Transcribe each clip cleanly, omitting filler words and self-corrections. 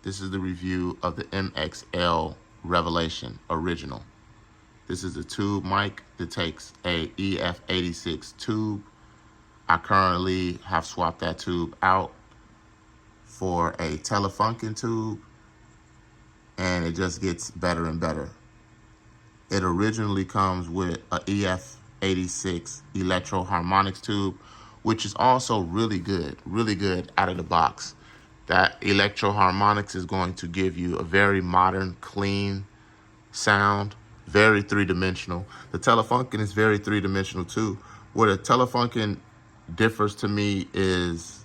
This is the review of the MXL Revelation Original. This is a tube mic that takes a EF86 tube. I currently have swapped that tube out for a Telefunken tube, and it just gets better and better. It originally comes with a EF86 electro harmonics tube, which is also really good out of the box. That electro harmonics is going to give you a very modern, clean sound, very three-dimensional. The Telefunken is very three-dimensional too. Where the Telefunken differs to me is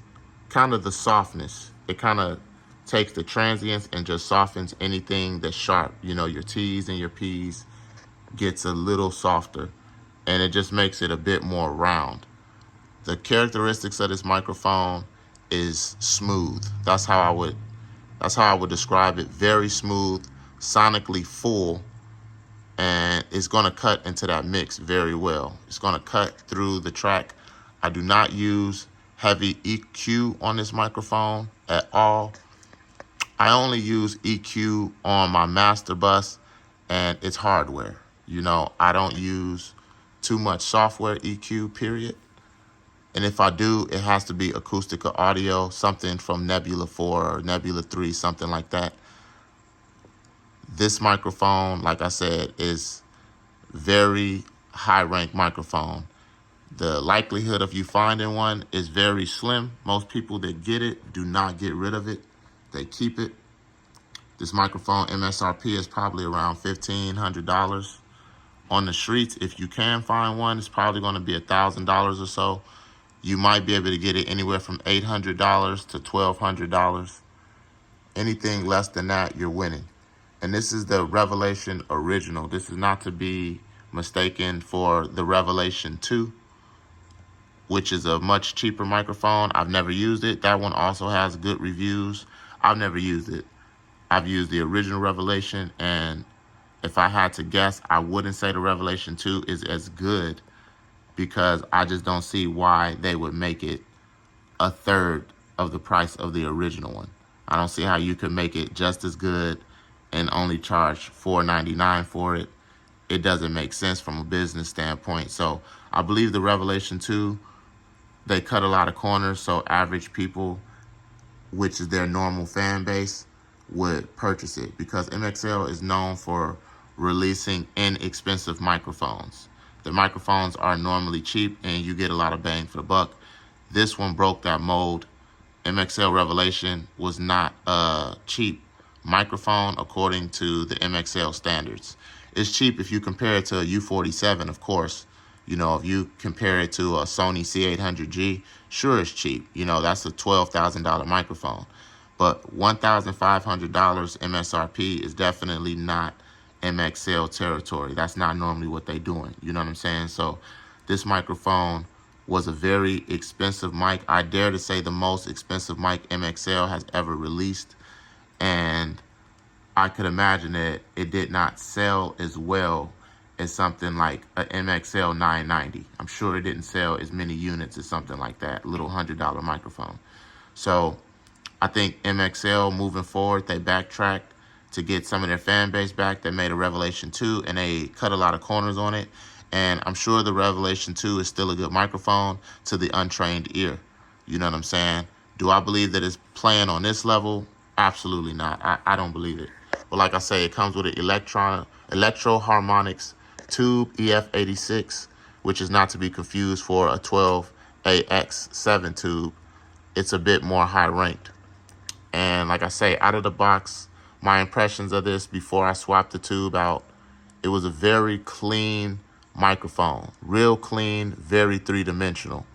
kind of the softness. It kind of takes the transients and just softens anything that's sharp. You know, your T's and your P's gets a little softer, and it just makes it a bit more round. The characteristics of this microphone is smooth. That's how I would describe it. Very smooth, sonically full, and it's going to cut into that mix very well. It's going to cut through the track. I do not use heavy EQ on this microphone at all. I only use EQ on my master bus, and it's hardware. You know, I don't use too much software EQ, period. And if I do, it has to be acoustic audio, something from Nebula 4 or Nebula 3, something like that. This microphone, like I said, is very high-rank microphone. The likelihood of you finding one is very slim. Most people that get it do not get rid of it. They keep it. This microphone MSRP is probably around $1,500. On the streets, if you can find one, it's probably going to be $1,000 or so. You might be able to get it anywhere from $800 to $1,200. Anything less than that, you're winning. And this is the Revelation Original. This is not to be mistaken for the Revelation 2, which is a much cheaper microphone. I've never used it. That one also has good reviews. I've never used it. I've used the original Revelation, and if I had to guess, I wouldn't say the Revelation 2 is as good, because I just don't see why they would make it a third of the price of the original one. I don't see how you could make it just as good and only charge $4.99 for it. It doesn't make sense from a business standpoint. So I believe the Revelation 2, they cut a lot of corners, so average people, which is their normal fan base, would purchase it, because MXL is known for releasing inexpensive microphones. The microphones are normally cheap, and you get a lot of bang for the buck. This one broke that mold. MXL Revelation was not a cheap microphone according to the MXL standards. It's cheap if you compare it to a U87, of course. You know, if you compare it to a Sony C800G, sure, it's cheap. You know, that's a $12,000 microphone. But $1,500 MSRP is definitely not MXL territory. That's not normally what they're doing. You know what I'm saying? So this microphone was a very expensive mic. I dare to say the most expensive mic MXL has ever released. And I could imagine that it did not sell as well as something like an MXL 990. I'm sure it didn't sell as many units as something like that, little $100 microphone. So I think MXL moving forward, they backtracked to get some of their fan base back. They made a Revelation 2, and they cut a lot of corners on it. And I'm sure the Revelation 2 is still a good microphone to the untrained ear. You know what I'm saying? Do I believe that it's playing on this level? Absolutely not. I don't believe it. But like I say, it comes with an electro harmonics tube EF86, which is not to be confused for a 12AX7 tube. It's a bit more high ranked. And like I say, out of the box, my impressions of this before I swapped the tube out, it was a very clean microphone. Real clean, very three-dimensional.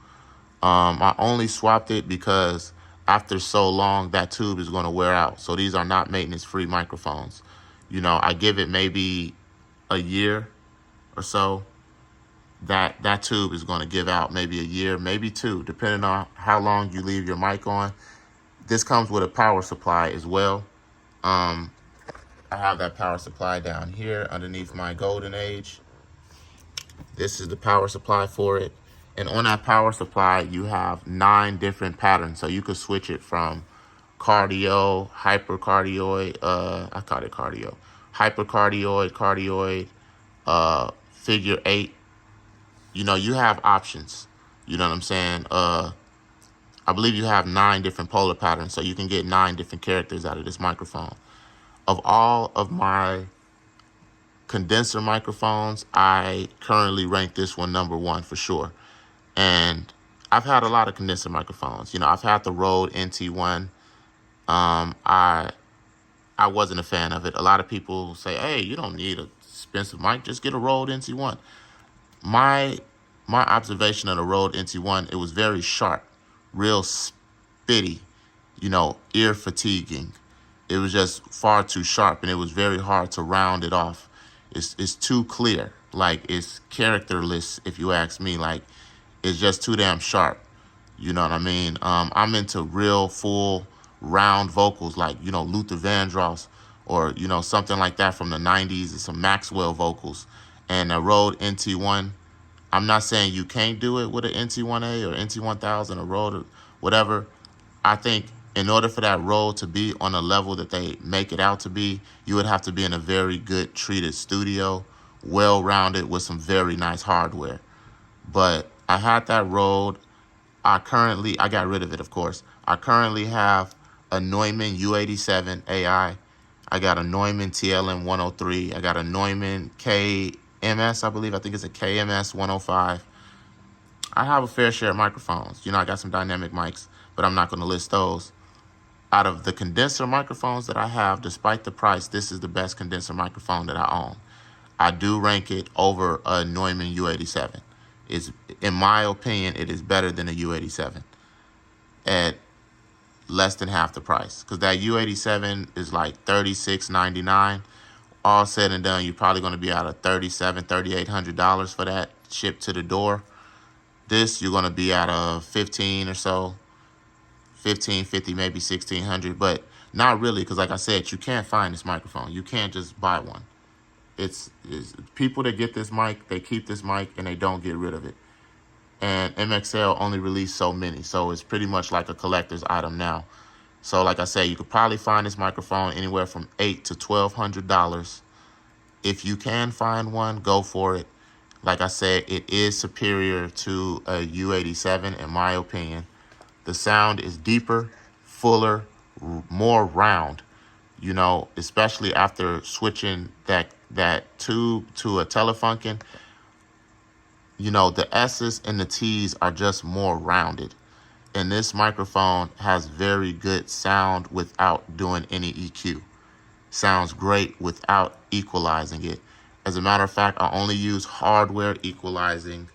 I only swapped it because after so long, that tube is going to wear out. So these are not maintenance-free microphones. You know, I give it maybe a year or so. That tube is going to give out maybe a year, maybe two, depending on how long you leave your mic on. This comes with a power supply as well. I have that power supply down here underneath my Golden Age. This is the power supply for it. And on that power supply, you have 9 different patterns. So you could switch it from cardio, hypercardioid, I call it cardio, hypercardioid, cardioid, figure 8. You know, you have options. You know what I'm saying? I believe you have 9 different polar patterns, so you can get 9 different characters out of this microphone. Of all of my condenser microphones, I currently rank this one #1 for sure. And I've had a lot of condenser microphones. You know, I've had the Rode NT1. I wasn't a fan of it. A lot of people say, hey, you don't need a expensive mic, just get a Rode NT1. My observation of the Rode NT1, it was very sharp, real spitty, you know, ear fatiguing. It was just far too sharp, and it was very hard to round it off. It's too clear, like it's characterless, if you ask me. Like, it's just too damn sharp. You know what I mean? I'm into real full round vocals, like, you know, Luther Vandross, or, you know, something like that from the 90s, and some Maxwell vocals. And a Rode NT1, I'm not saying you can't do it with an NT1A or NT1000 or Rode or whatever. I think in order for that Rode to be on a level that they make it out to be, you would have to be in a very good treated studio, well-rounded with some very nice hardware. But I had that Rode. I got rid of it, of course. I currently have a Neuman u87ai. I got a Neuman TLM 103. I got a Neuman KMS, I think it's a KMS 105. I have a fair share of microphones. You know, I got some dynamic mics, but I'm not going to list those. Out of the condenser microphones that I have, despite the price, this is the best condenser microphone that I own. I do rank it over a Neuman u87. In my opinion, it is better than a u87 at less than half the price. Because that u87 is like $36.99. All said and done, you're probably going to be out of $3,800 for that shipped to the door. This, you're going to be out of 15 or so, 1550, maybe 1600, but not really, because like I said, you can't find this microphone. You can't just buy one. It's people that get this mic, they keep this mic and they don't get rid of it. And MXL only released so many, so it's pretty much like a collector's item now. So like I said, you could probably find this microphone anywhere from $800 to $1,200. If you can find one, go for it. Like I said, it is superior to a u87 in my opinion. The sound is deeper, fuller, more round, you know, especially after switching that tube to a Telefunken. You know, the S's and the T's are just more rounded. And this microphone has very good sound without doing any EQ. Sounds great without equalizing it. As a matter of fact, I only use hardware equalizing,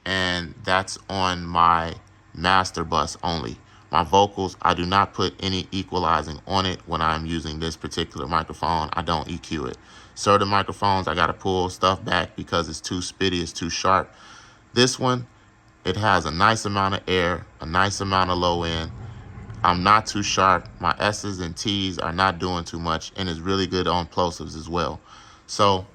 and that's on my master bus only. My vocals, I do not put any equalizing on it when I'm using this particular microphone. I don't EQ it. Certain microphones, I got to pull stuff back because it's too spitty, it's too sharp. This one, it has a nice amount of air, a nice amount of low end. I'm not too sharp. My S's and T's are not doing too much, and it's really good on plosives as well. So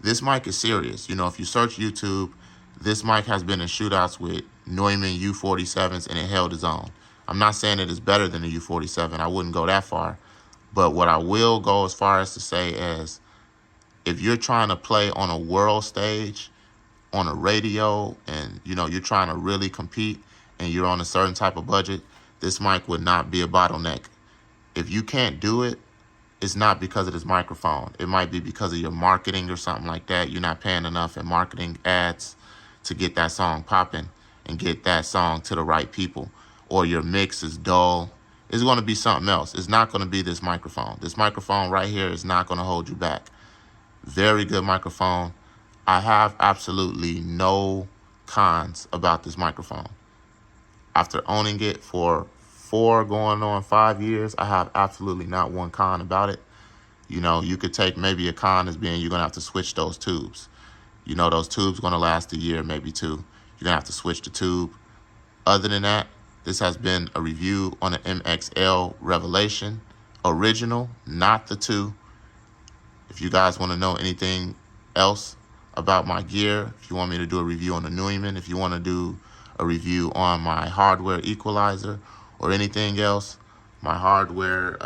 this mic is serious. You know, if you search YouTube, this mic has been in shootouts with Neuman U47s, and it held its own. I'm not saying it is better than the U47. I wouldn't go that far. But what I will go as far as to say is, if you're trying to play on a world stage, on a radio, and, you know, you're trying to really compete and you're on a certain type of budget, this mic would not be a bottleneck. If you can't do it, it's not because of this microphone. It might be because of your marketing or something like that. You're not paying enough in marketing ads to get that song popping and get that song to the right people. Or your mix is dull. It's going to be something else. It's not going to be this microphone. This microphone right here is not going to hold you back. Very good microphone. I have absolutely no cons about this microphone. After owning it for 4 going on 5 years, I have absolutely not one con about it. You know, you could take maybe a con as being you're going to have to switch those tubes. You know, those tubes going to last a year, maybe 2. You're going to have to switch the tube. Other than that, this has been a review on the MXL Revelation original, not the 2. If you guys want to know anything else about my gear, if you want me to do a review on the Neuman, if you want to do a review on my hardware equalizer, or anything else, my hardware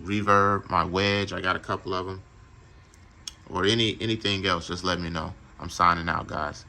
reverb, my wedge, I got a couple of them, or anything else, just let me know. I'm signing out, guys.